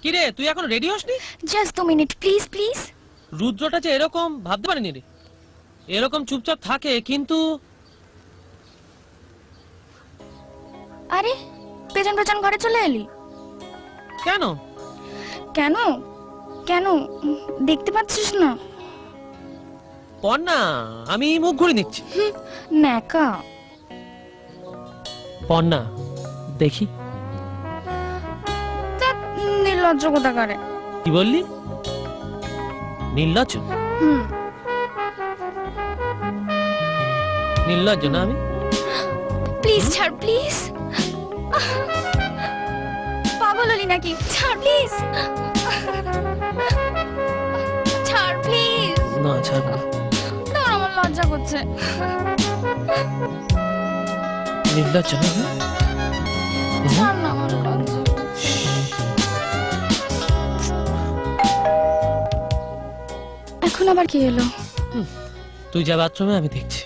কিরে তুই এখন রেডি হসনি? Just 2 minute please please. রুদ্রটা যে এরকম ভাবতে পারিনি রে। এরকম চুপচাপ থাকে কিন্তু আরে পেছন পেছন ঘরে চলে এলি কেন? কেন কেন দেখতে পাচ্ছিস না? পর্ণা, আমি মুখ ঘুরে নিচ্ছি। ন্যাকা। পর্ণা দেখি। ধ্যাৎ, নির্লজ্জ কোথাকারে। কি বললি? নির্লজ্জ? নির্লজ্জ না আমি? প্লিজ ছাড় প্লিজ। পাগল হলি নাকি? ছাড় প্লিজ, ছাড় প্লিজ। না ছাড়ব না। না আমার লজ্জা করছে। নির্লজ্জ না আমি? ছাড় না, আমার লজ্জা করছে। এখন আবার কি এলো? তুই যা বাথরুমে আমি দেখছি।